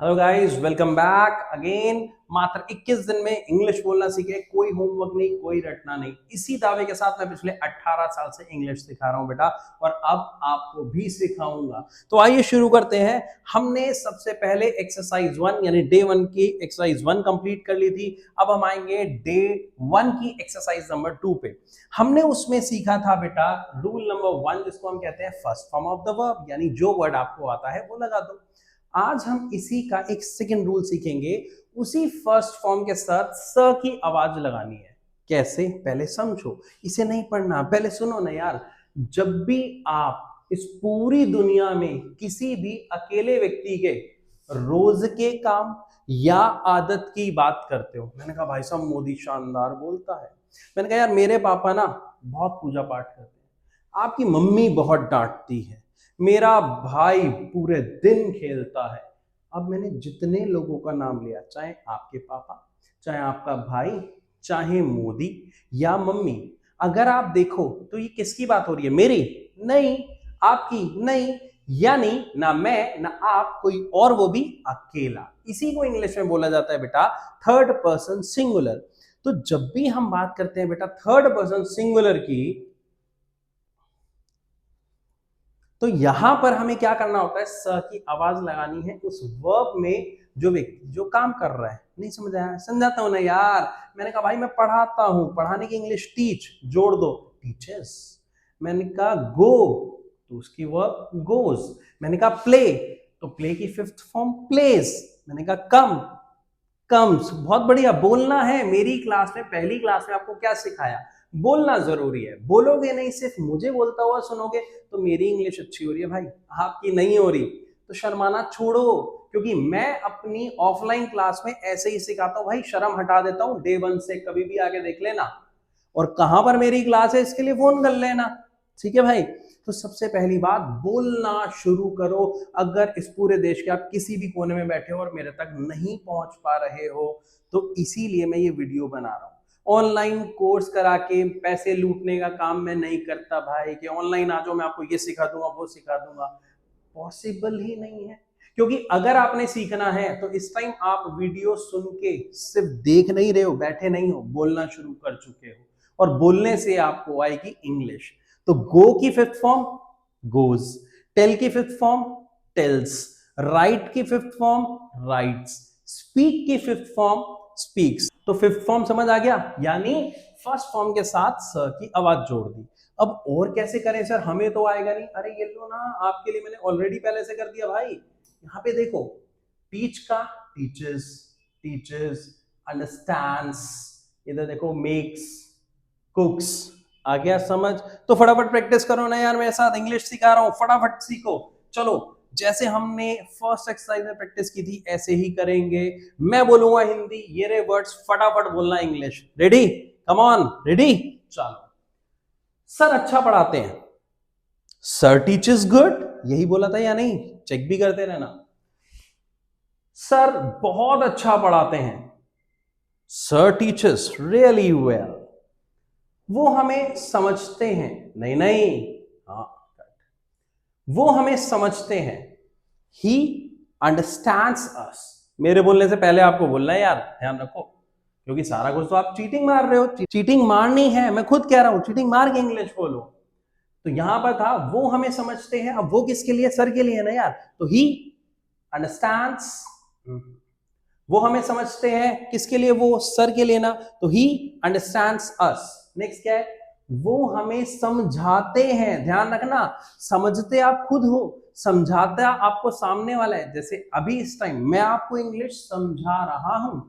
Hello guys, welcome back again. मात्र 21 दिन में इंग्लिश बोलना सीखे, कोई होमवर्क नहीं, कोई रटना नहीं। इसी दावे के साथ मैं पिछले 18 साल से इंग्लिश सिखा रहा हूं बेटा, और अब आपको भी सिखाऊंगा। तो आइए शुरू करते हैं। हमने सबसे पहले एक्सरसाइज 1 यानी डे 1 की एक्सरसाइज 1 कंप्लीट कर ली थी। अब हम आएंगे डे 1 की एक्सरसाइज नंबर 2 पे। हमने उसमें सीखा था बेटा रूल नंबर 1, जिसको हम कहते हैं first form of the verb, यानी जो वर्ड आपको आता है वो लगा दो। आज हम इसी का एक सेकंड रूल सीखेंगे। उसी फर्स्ट फॉर्म के साथ स की आवाज लगानी है। कैसे, पहले समझो। इसे नहीं पढ़ना, पहले सुनो ना यार। जब भी आप इस पूरी दुनिया में किसी भी अकेले व्यक्ति के रोज के काम या आदत की बात करते हो, मैंने कहा भाई साहब मोदी शानदार बोलता है, मैंने कहा यार मेरे पापा ना बहुत पूजा पाठ करते हैं, आपकी मम्मी बहुत डांटती है, मेरा भाई पूरे दिन खेलता है। अब मैंने जितने लोगों का नाम लिया, चाहे आपके पापा, चाहे आपका भाई, चाहे मोदी या मम्मी, अगर आप देखो तो ये किसकी बात हो रही है? मेरी नहीं, आपकी नहीं। यानी ना मैं ना आप, कोई और, वो भी अकेला। इसी को इंग्लिश में बोला जाता है बेटा थर्ड पर्सन सिंगुलर। तो जब भी हम बात करते हैं बेटा थर्ड पर्सन सिंगुलर की, तो यहां पर हमें क्या करना होता है? स की आवाज लगानी है उस वर्ब में जो व्यक्ति जो काम कर रहा है। नहीं समझ आया? समझाता हूं ना यार। मैंने कहा भाई मैं पढ़ाता हूं, पढ़ाने की इंग्लिश टीच जोड़ दो, टीचर्स। मैंने कहा गो, तो उसकी वर्ब गोज। मैंने कहा प्ले, तो प्ले की फिफ्थ फॉर्म प्लेज। मैंने कहा कम, कम्स। बहुत बढ़िया, बोलना है। मेरी क्लास में, पहली क्लास में आपको क्या सिखाया? बोलना जरूरी है। बोलोगे नहीं, सिर्फ मुझे बोलता हुआ सुनोगे, तो मेरी इंग्लिश अच्छी हो रही है भाई, आपकी नहीं हो रही। तो शर्माना छोड़ो, क्योंकि मैं अपनी ऑफलाइन क्लास में ऐसे ही सिखाता हूं भाई। शर्म हटा देता हूं डे 1 से, कभी भी आके देख लेना। और कहां पर मेरी क्लास है इसके लिए फोन कर लेना, ठीक है भाई? तो सबसे पहली बात, बोलना शुरू करो। अगर इस पूरे देश के आप किसी भी कोने में बैठे हो और मेरे तक नहीं पहुंच पा रहे हो, तो इसीलिए मैं ये वीडियो बना रहा हूं। ऑनलाइन कोर्स करा के पैसे लूटने का काम मैं नहीं करता भाई, कि ऑनलाइन आ जाओ मैं आपको ये सिखा दूंगा वो सिखा दूंगा। पॉसिबल ही नहीं है। क्योंकि अगर आपने सीखना है तो इस टाइम आप वीडियो सुन के सिर्फ देख नहीं रहे हो, बैठे नहीं हो, बोलना शुरू कर चुके हो। और बोलने से आपको आएगी इंग्लिश। तो गो की फिफ्थ फॉर्म गोज, टेल की फिफ्थ फॉर्म टेल्स, राइट की फिफ्थ फॉर्म राइट्स, स्पीक की फिफ्थ फॉर्म स्पीक्स। तो फिफ्थ फॉर्म समझ आ गया? यानी फर्स्ट फॉर्म के साथ स की आवाज जोड़ दी। अब और कैसे करें सर, हमें तो आएगा नहीं। अरे ये लो ना, आपके लिए मैंने ऑलरेडी पहले से कर दिया भाई। यहां पे देखो, टीच का टीचर्स, टीचर्स, अंडरस्टैंड्स, इधर देखो मेक्स, कुक्स। आ गया समझ? तो फटाफट प्रैक्टिस करो ना यार, मेरे साथ इंग्लिश सिखा रहा हूं, फटाफट सीखो। चलो, जैसे हमने फर्स्ट एक्सरसाइज में प्रैक्टिस की थी ऐसे ही करेंगे। मैं बोलूंगा हिंदी, ये रे वर्ड्स, फटाफट बोलना English. Ready? Come on, ready? चलो। सर अच्छा पढ़ाते हैं। सर टीचर्स गुड, यही बोला था या नहीं? चेक भी करते रहना। सर बहुत अच्छा पढ़ाते हैं। Sir teachers really well. वो हमें समझते हैं। नहीं नहीं, हाँ, वो हमें समझते हैं। ही अंडरस्टैंड्स अस। मेरे बोलने से पहले आपको बोलना है यार, ध्यान रखो। क्योंकि सारा कुछ तो आप चीटिंग मार रहे हो। चीटिंग मारनी है, मैं खुद कह रहा हूं, चीटिंग मार के इंग्लिश बोलो। तो यहां पर था वो हमें समझते हैं। अब वो किसके लिए? सर के लिए ना यार। तो ही अंडरस्टैंड्स, वो हमें समझते हैं। किसके लिए? वो सर के लिए ना। तो ही अंडरस्टैंड्स अस। नेक्स्ट क्या है? वो हमें समझाते हैं। ध्यान रखना, समझते आप खुद हो, समझाता आपको सामने वाला है। जैसे अभी इस टाइम मैं आपको इंग्लिश समझा रहा हूं,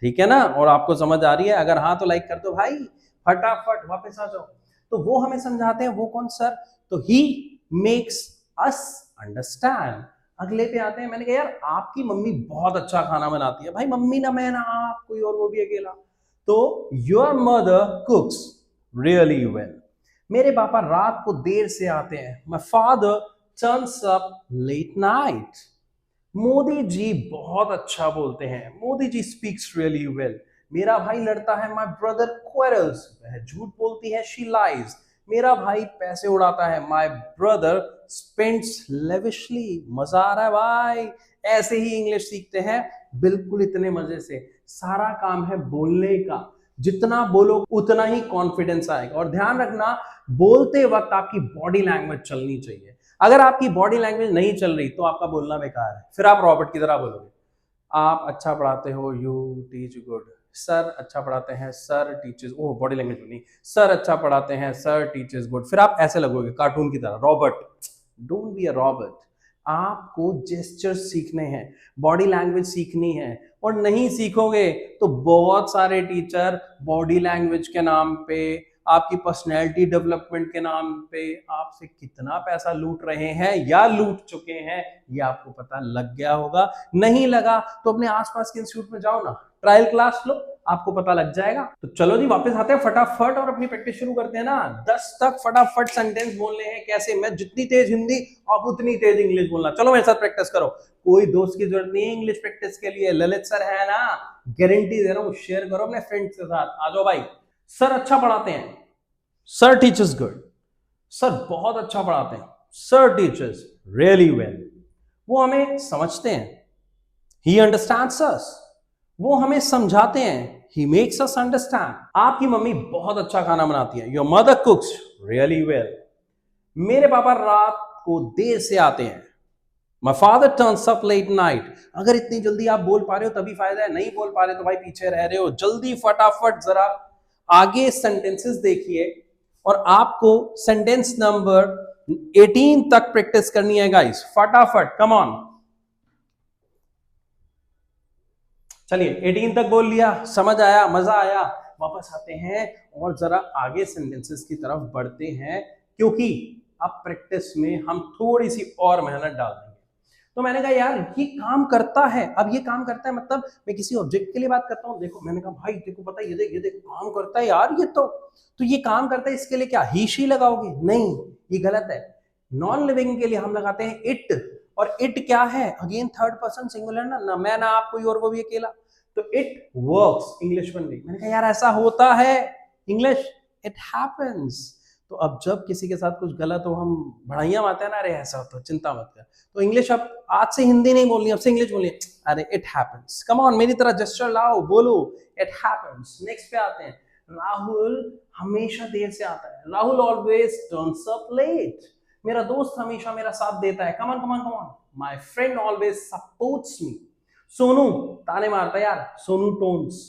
ठीक है ना? और आपको समझ आ रही है? अगर हाँ तो लाइक कर दो भाई, फटाफट वापस आ जाओ। तो वो हमें समझाते हैं, वो कौन? सर। तो ही मेक्स अस अंडरस्टैंड। अगले पे आते हैं। मैंने कहा यार आपकी मम्मी बहुत अच्छा खाना बनाती है। भाई मम्मी ना, मैं ना आप, कोई और, वो भी अकेला। तो your mother cooks really well. मेरे पापा रात को देर से आते हैं। My father turns up late night. Modi ji बहुत अच्छा बोलते हैं। Modi ji speaks really well. मेरा भाई लड़ता है। माय ब्रदर क्वेरल्स, वह झूठ बोलती है। She lies. मेरा भाई पैसे उड़ाता है। My brother spends lavishly. मजा आ रहा है भाई? ऐसे ही इंग्लिश सीखते हैं, बिल्कुल इतने मजे से। सारा काम है बोलने का, जितना बोलो उतना ही कॉन्फिडेंस आएगा। और ध्यान रखना, बोलते वक्त आपकी बॉडी लैंग्वेज चलनी चाहिए। अगर आपकी बॉडी लैंग्वेज नहीं चल रही तो आपका बोलना बेकार है, फिर आप रॉबर्ट की तरह बोलोगे। आप अच्छा पढ़ाते हो, यू टीच गुड। सर अच्छा पढ़ाते हैं, सर टीचर्स, ओह बॉडी लैंग्वेज नहीं, सर अच्छा पढ़ाते हैं, सर टीचर्स गुड। फिर आप ऐसे लगोगे कार्टून की तरह, Robert. Don't be a Robert. आपको जेस्चर सीखने हैं, बॉडी लैंग्वेज सीखनी है। और नहीं सीखोगे तो बहुत सारे टीचर बॉडी लैंग्वेज के नाम पे, आपकी पर्सनैलिटी डेवलपमेंट के नाम पे आपसे कितना पैसा लूट रहे हैं या लूट चुके हैं, ये आपको पता लग गया होगा। नहीं लगा तो अपने आसपास के इंस्टीट्यूट में जाओ ना, ट्रायल क्लास लो, आपको पता लग जाएगा। तो चलो जी वापस आते हैं फटाफट और अपनी प्रैक्टिस शुरू करते हैं ना। 10 तक फटाफट सेंटेंस बोलने हैं। कैसे? मैं जितनी तेज हिंदी, आप उतनी तेज इंग्लिश बोलना। चलो मेरे साथ प्रैक्टिस करो। कोई दोस्त की जरूरत नहीं है इंग्लिश प्रैक्टिस के लिए, ललित सर है ना, गारंटी दे रहा हूं। शेयर करो अपने फ्रेंड्स के साथ। आ जाओ भाई। सर अच्छा पढ़ाते हैं, सर टीचर्स गुड। सर बहुत अच्छा पढ़ाते हैं, सर टीचर्स रियली वेल। वो हमें समझते हैं, ही अंडरस्टैंड्स अस। वो हमें समझाते हैं, ही मेक्स अस अंडरस्टैंड। आपकी मम्मी बहुत अच्छा खाना बनाती है, your mother cooks really well. मेरे पापा रात को देर से आते हैं, my father turns up late night. अगर इतनी जल्दी आप बोल पा रहे हो तभी फायदा है, नहीं बोल पा रहे तो भाई पीछे रह रहे हो। जल्दी फटाफट जरा आगे सेंटेंसेस देखिए और आपको सेंटेंस नंबर 18 तक प्रैक्टिस करनी है गाइस। फटाफट कम ऑन। चलिए 18 तक बोल लिया, समझ आया, मजा आया। वापस आते हैं और जरा आगे सेंटेंसेस की तरफ बढ़ते हैं, क्योंकि अब प्रैक्टिस में हम थोड़ी सी और मेहनत डाल देंगे। तो मैंने कहा यार ये काम करता है। अब ये काम करता है मतलब मैं किसी ऑब्जेक्ट के लिए बात करता हूँ। देखो मैंने कहा भाई देखो पता है, ये देख काम करता है यार ये तो ये काम करता है, इसके लिए क्या ही शी लगाओगे? नहीं, ये गलत है। नॉन लिविंग के लिए हम लगाते हैं इट। और इट क्या है? अगेन थर्ड पर्सन सिंगुलर ना मैं ना आप, कोई और, वो भी अकेला। तो इट वर्क्स, इंग्लिश बन गई। मैंने कहा यार ऐसा होता है, इंग्लिश इट हैपेंस। तो अब जब किसी के साथ कुछ गलत हो हम बढ़ाइयां मारते हैं ना, अरे ऐसा होता है, चिंता मत कर। तो इंग्लिश अब आज से हिंदी नहीं बोलनी, अब से इंग्लिश बोलनी। अरे इट हैपेंस, कम ऑन मेरी तरह जेस्चर लाओ, बोलो इट हैपेंस। नेक्स्ट पे आते हैं। राहुल हमेशा देर से आता है, Rahul always turns up late. मेरा दोस्त हमेशा मेरा साथ देता है, come on come on come on. My friend always supports me. Sonu ताने मारता है यार, सोनू टोन्स।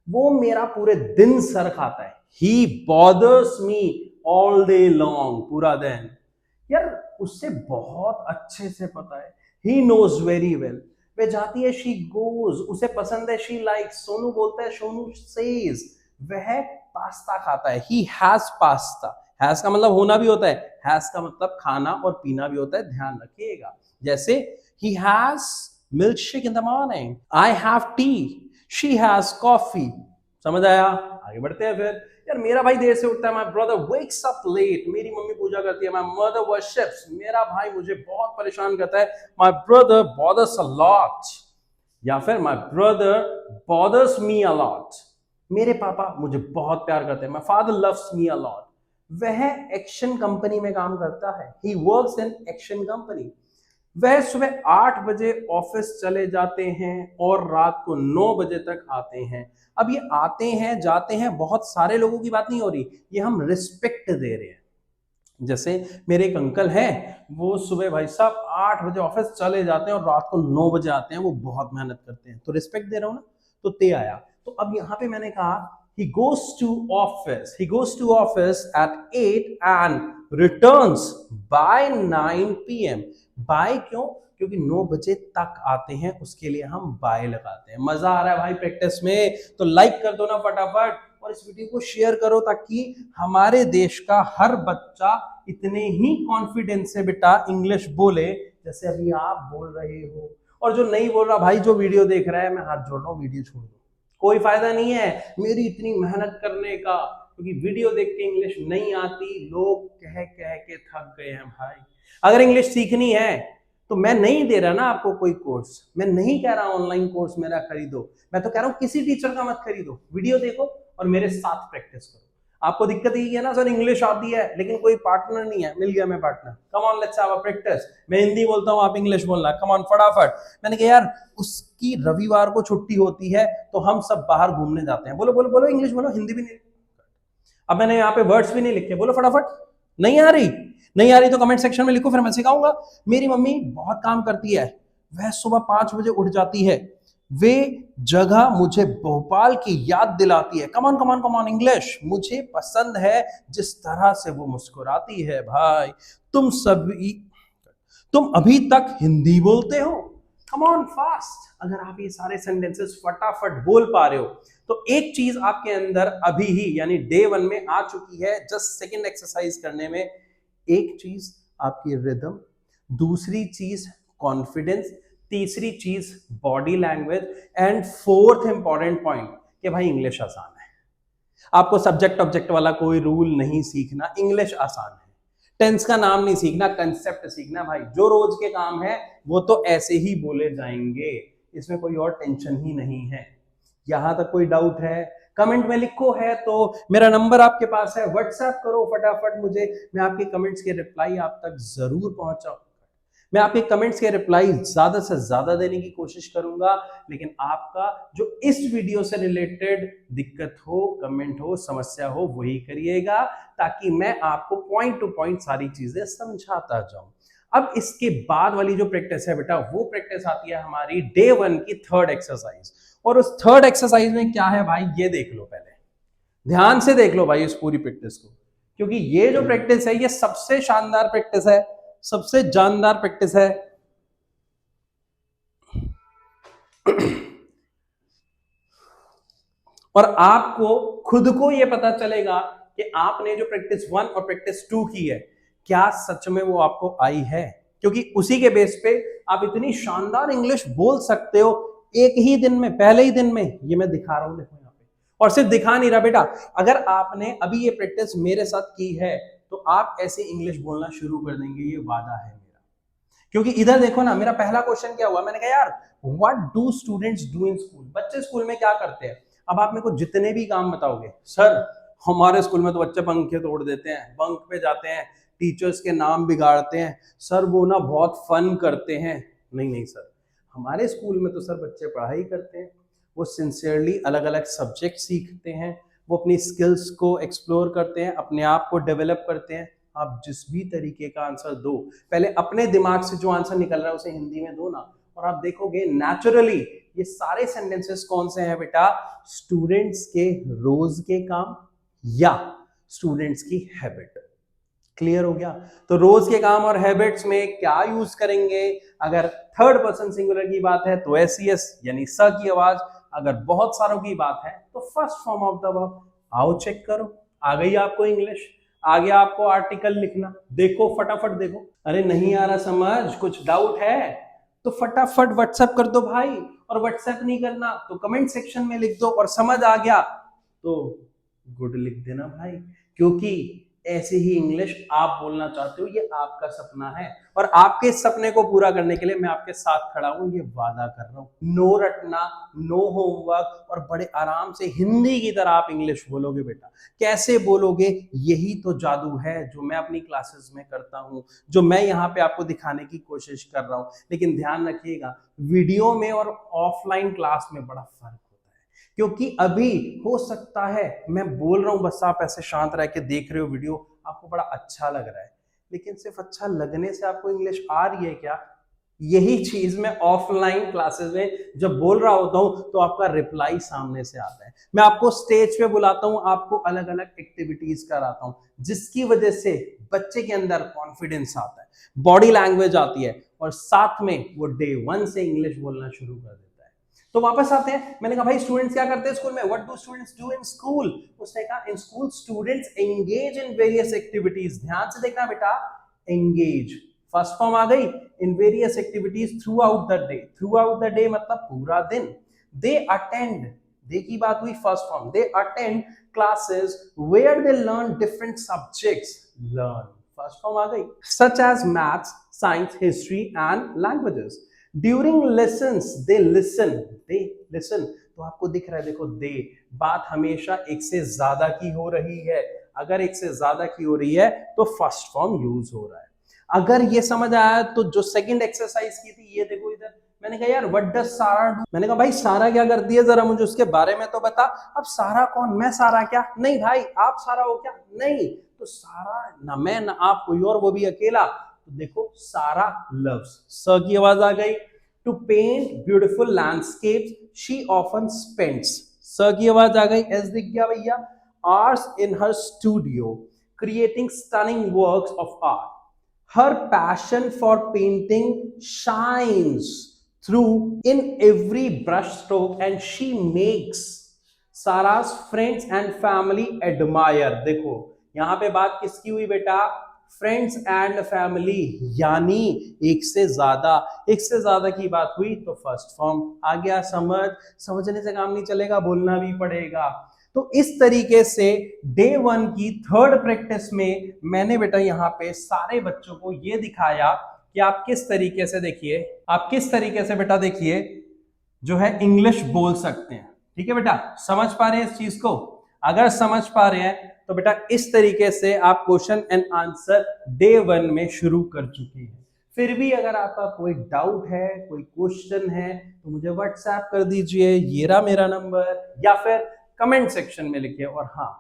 वो मेरा पूरे दिन सर खाता है, he bothers me all day long, पूरा दिन। यार उससे बहुत अच्छे से पता है, ही नोज वेरी वेल। वे जाती है, शी गोज, उसे पसंद है, शी लाइक्स। सोनू बोलता है, सोनू सेज। वह पास्ता खाता है, ही हैज पास्ता। हैज का मतलब होना भी होता है, हैज का मतलब खाना और पीना भी होता है, ध्यान रखिएगा। जैसे he has milkshake in the morning, I have T, she has coffee. समझ आया? आगे बढ़ते हैं फिर। यार मेरा भाई देर से उठता है, my brother wakes up late. मेरी मम्मी पूजा करती है, माय मदर वर्शिप्स। मेरा भाई मुझे बहुत परेशान करता है, my brother bothers a lot. या फिर my brother bothers me a lot. मेरे पापा मुझे बहुत प्यार करते हैं, my father loves me a lot. वह एक्शन कंपनी में काम करता है, he works in action company. वह सुबह 8 बजे ऑफिस चले जाते हैं और रात को 9 बजे तक आते हैं। अब ये आते हैं जाते हैं बहुत सारे लोगों की बात नहीं हो रही, ये हम रिस्पेक्ट दे रहे हैं। जैसे मेरे एक अंकल हैं, वो सुबह भाई साहब 8 बजे ऑफिस चले जाते हैं और रात को 9 बजे आते हैं, वो बहुत मेहनत करते हैं, तो रिस्पेक्ट दे रहा हूं ना। तो ते आया। तो अब यहाँ पे मैंने कहा he goes to office at 8 and returns by 9 p.m. Bye क्यों? क्योंकि 9 बजे तक आते हैं, उसके लिए हम बाय लगाते हैं। मजा आ रहा है भाई प्रैक्टिस में? तो लाइक कर दो ना फटाफट और इस वीडियो को शेयर करो, ताकि हमारे देश का हर बच्चा इतने ही कॉन्फिडेंस से बेटा इंग्लिश बोले जैसे अभी आप बोल रहे हो। और जो नहीं बोल रहा भाई, जो वीडियो देख रहा है, मैं हाथ जोड़ रहा हूँ, वीडियो छोड़ दो, कोई फायदा नहीं है मेरी इतनी मेहनत करने का, क्योंकि वीडियो देख के इंग्लिश नहीं आती। लोग कह कह के थक गए हैं भाई। अगर इंग्लिश सीखनी है तो मैं नहीं दे रहा ना आपको कोई कोर्स, मैं नहीं कह रहा ऑनलाइन कोर्स मेरा खरीदो, मैं तो कह रहा हूं किसी टीचर का मत खरीदो, वीडियो देखो और मेरे साथ प्रैक्टिस करो। आपको दिक्कत यही है ना सर, इंग्लिश आती है लेकिन कोई पार्टनर नहीं है, मिल गया मैं partner, come on let's have a practice, मैं हिंदी बोलता हूँ आप इंग्लिश बोलना, कम ऑन फटाफट। मैंने कहा यार उसकी रविवार को छुट्टी होती है तो हम सब बाहर घूमने जाते हैं, बोलो बोलो बोलो इंग्लिश बोलो, हिंदी भी नहीं। अब मैंने यहाँ पे वर्ड्स भी नहीं लिखे, बोलो फटाफट। नहीं आ रही, नहीं आ रही तो कमेंट सेक्शन में लिखो, फिर मैं सिखाऊंगा। मेरी मम्मी बहुत काम करती है, वह सुबह 5 बजे उठ जाती है, वे जगह मुझे भोपाल की याद दिलाती है, कमान कमान कमान इंग्लिश, मुझे पसंद है जिस तरह से वो मुस्कुराती है, भाई तुम सभी, तुम अभी तक हिंदी बोलते हो, कम ऑन फास्ट। अगर आप ये सारे सेंटेंसेस फटाफट बोल पा रहे हो तो एक चीज आपके अंदर अभी ही यानी डे 1 में आ चुकी है, जस्ट सेकंड एक्सरसाइज करने में। एक चीज आपकी रिदम, दूसरी चीज कॉन्फिडेंस, तीसरी चीज body language, and fourth important point कि भाई इंग्लिश आसान है। आपको सब्जेक्ट ऑब्जेक्ट वाला कोई रूल नहीं सीखना, इंग्लिश आसान है। टेंस का नाम नहीं सीखना, कंसेप्ट सीखना। भाई जो रोज के काम है वो तो ऐसे ही बोले जाएंगे, इसमें कोई और टेंशन ही नहीं है। यहां तक कोई डाउट है कमेंट में लिखो, है तो मेरा नंबर आपके पास है, व्हाट्सएप करो फटाफट मुझे, मैं आपके कमेंट्स के रिप्लाई आप तक जरूर पहुंचाऊं। मैं आपके कमेंट्स के रिप्लाई ज्यादा से ज्यादा देने की कोशिश करूंगा, लेकिन आपका जो इस वीडियो से रिलेटेड दिक्कत हो, कमेंट हो, समस्या हो, वही करिएगा ताकि मैं आपको पॉइंट टू पॉइंट सारी चीजें समझाता जाऊं। अब इसके बाद वाली जो प्रैक्टिस है बेटा, वो प्रैक्टिस आती है हमारी डे 1 की थर्ड एक्सरसाइज। और उस थर्ड एक्सरसाइज में क्या है भाई, ये देख लो, पहले ध्यान से देख लो भाई इस पूरी प्रैक्टिस को, क्योंकि ये जो प्रैक्टिस है ये सबसे शानदार प्रैक्टिस है, सबसे जानदार प्रैक्टिस है। और आपको खुद को यह पता चलेगा कि आपने जो प्रैक्टिस 1 और प्रैक्टिस 2 की है, क्या सच में वो आपको आई है, क्योंकि उसी के बेस पे आप इतनी शानदार इंग्लिश बोल सकते हो एक ही दिन में, पहले ही दिन में। ये मैं दिखा रहा हूं, देखो यहाँ पे, और सिर्फ दिखा नहीं रहा बेटा, अगर आपने अभी ये प्रैक्टिस मेरे साथ की है तो आप ऐसे इंग्लिश बोलना शुरू कर देंगे, ये वादा है मेरा। क्योंकि इधर देखो ना, मेरा पहला क्वेश्चन क्या हुआ, मैंने कहा यार what do students do in school, बच्चे स्कूल में क्या करते हैं। अब आप मेरे को जितने भी काम बताओगे, सर हमारे स्कूल में तो बच्चे पंखे तोड़ देते हैं, बंक पे जाते हैं, टीचर्स के नाम बिगाड़ते हैं, सर वो ना बहुत फन करते हैं। नहीं नहीं सर, हमारे स्कूल में तो सर बच्चे पढ़ाई करते हैं, वो सिंसियरली अलग अलग सब्जेक्ट सीखते हैं, वो अपनी स्किल्स को एक्सप्लोर करते हैं, अपने आप को डेवलप करते हैं। आप जिस भी तरीके का आंसर दो, पहले अपने दिमाग से जो आंसर निकल रहा है उसे हिंदी में दो ना, और आप देखोगे नेचुरली ये सारे सेंटेंसेस कौन से हैं बेटा, स्टूडेंट्स के रोज के काम या स्टूडेंट्स की हैबिट। क्लियर हो गया। तो रोज के काम और हैबिट्स में क्या यूज करेंगे, अगर थर्ड पर्सन सिंगुलर की बात है तो एस यानी स की आवाज, अगर बहुत सारों की बात है तो first form of the verb. आओ चेक करो, आ गई आपको इंग्लिश, आ गया आपको आर्टिकल लिखना, देखो फटाफट देखो। अरे नहीं आ रहा समझ, कुछ डाउट है तो फटाफट व्हाट्सएप कर दो भाई, और व्हाट्सएप नहीं करना तो कमेंट सेक्शन में लिख दो, और समझ आ गया तो गुड लिख देना भाई, क्योंकि ऐसे ही इंग्लिश आप बोलना चाहते हो, ये आपका सपना है, और आपके इस सपने को पूरा करने के लिए मैं आपके साथ खड़ा हूं, ये वादा कर रहा हूं। नो रटना, नो होमवर्क, और बड़े आराम से हिंदी की तरह आप इंग्लिश बोलोगे बेटा। कैसे बोलोगे, यही तो जादू है जो मैं अपनी क्लासेस में करता हूं, जो मैं यहाँ पे आपको दिखाने की कोशिश कर रहा हूं। लेकिन ध्यान रखिएगा, वीडियो में और ऑफलाइन क्लास में बड़ा फर्क, क्योंकि अभी हो सकता है मैं बोल रहा हूं, बस आप ऐसे शांत रह के देख रहे हो वीडियो, आपको बड़ा अच्छा लग रहा है, लेकिन सिर्फ अच्छा लगने से आपको इंग्लिश आ रही है क्या? यही चीज मैं ऑफलाइन क्लासेस में जब बोल रहा होता हूं तो आपका रिप्लाई सामने से आता है, मैं आपको स्टेज पे बुलाता हूं, आपको अलग अलग एक्टिविटीज कराता हूं, जिसकी वजह से बच्चे के अंदर कॉन्फिडेंस आता है, बॉडी लैंग्वेज आती है, और साथ में वो डे 1 से इंग्लिश बोलना शुरू कर देता है। तो वापस आते हैं, मैंने कहा भाई स्टूडेंट्स क्या करते हैं स्कूल में, what do students do in school. उसने कहा in school students engage in various activities. ध्यान से देखना बेटा, एंगेज फर्स्ट फॉर्म आ गई, in various activities throughout the day. Throughout the day मतलब पूरा दिन। दे अटेंड, दे की बात हुई first form, they attend classes where they learn different subjects. Learn first form आ गई, such as maths, science, history and languages. During lessons they listen, they listen तो आपको दिख रहा है, देखो दे, बात हमेशा एक से ज्यादा की हो रही है। अगर एक से ज्यादा की हो रही है तो फर्स्ट फॉर्म यूज हो रहा है। अगर ये समझ आया तो जो सेकंड एक्सरसाइज की थी, ये देखो इधर, मैंने कहा यार व्हाट डज सारा डू, मैंने कहा भाई सारा क्या करती है, जरा मुझे उसके बारे में तो बता। अब सारा कौन, मैं सारा क्या, नहीं भाई आप सारा हो क्या, नहीं, तो सारा ना मैं ना आप, कोई और, वो भी अकेला। तो देखो सारा लव्स, स की आवाज आ गई। To paint beautiful landscape she often spends, स की आवाज आ गई। एस दिख गया भैया। Hours in her studio creating stunning works of art, her passion for painting shines through in every brush stroke and she makes Sarah's friends and family admire। देखो यहां पे बात किसकी हुई बेटा, फ्रेंड्स एंड फैमिली, यानी एक से ज्यादा की बात हुई तो फर्स्ट फॉर्म आ गया। समझने से काम नहीं चलेगा, बोलना भी पड़ेगा। तो इस तरीके से डे 1 की थर्ड प्रैक्टिस में मैंने बेटा यहाँ पे सारे बच्चों को ये दिखाया कि आप किस तरीके से, देखिए आप किस तरीके से बेटा, देखिए जो है इंग्लिश बोल सकते हैं। ठीक है बेटा, समझ पा रहे हैं इस चीज को? अगर समझ पा रहे हैं तो बेटा इस तरीके से आप क्वेश्चन एंड आंसर डे 1 में शुरू कर चुके हैं। फिर भी अगर आपका कोई डाउट है, कोई क्वेश्चन है, तो मुझे व्हाट्सएप कर दीजिए, ये रहा मेरा नंबर, या फिर कमेंट सेक्शन में लिखिए। और हाँ,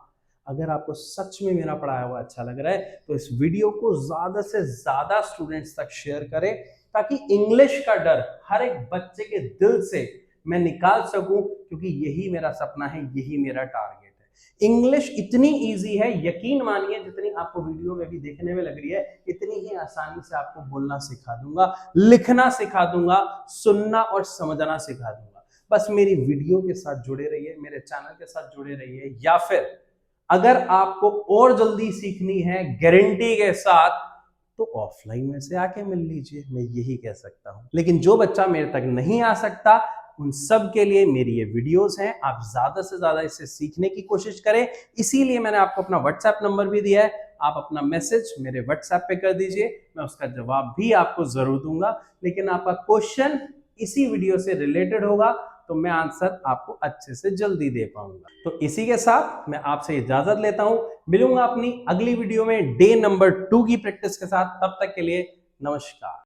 अगर आपको सच में मेरा पढ़ाया हुआ अच्छा लग रहा है तो इस वीडियो को ज्यादा से ज्यादा स्टूडेंट्स तक शेयर करें, ताकि इंग्लिश का डर हर एक बच्चे के दिल से मैं निकाल सकूं, क्योंकि यही मेरा सपना है, यही मेरा टारगेट है। इंग्लिश इतनी इजी है, यकीन मानिए, जितनी आपको वीडियो में भी देखने में लग रही है, इतनी ही आसानी से आपको बोलना सिखा दूंगा, लिखना सिखा दूंगा, सुनना और समझना सिखा दूंगा। बस मेरी वीडियो के साथ जुड़े रहिए, मेरे चैनल के साथ जुड़े रहिए, या फिर अगर आपको और जल्दी सीखनी है गारंटी के साथ, तो ऑफलाइन में से आके मिल लीजिए, मैं यही कह सकता हूं। लेकिन जो बच्चा मेरे तक नहीं आ सकता, उन सब के लिए मेरी ये वीडियोस हैं, आप ज्यादा से ज्यादा इससे सीखने की कोशिश करें। इसीलिए मैंने आपको अपना व्हाट्सएप नंबर भी दिया है, आप अपना मैसेज मेरे व्हाट्सएप पे कर दीजिए, मैं उसका जवाब भी आपको जरूर दूंगा। लेकिन आपका क्वेश्चन इसी वीडियो से रिलेटेड होगा तो मैं आंसर आपको अच्छे से जल्दी दे पाऊंगा। तो इसी के साथ मैं आपसे इजाजत लेता हूं, मिलूंगा अपनी अगली वीडियो में डे नंबर 2 की प्रैक्टिस के साथ। तब तक के लिए नमस्कार।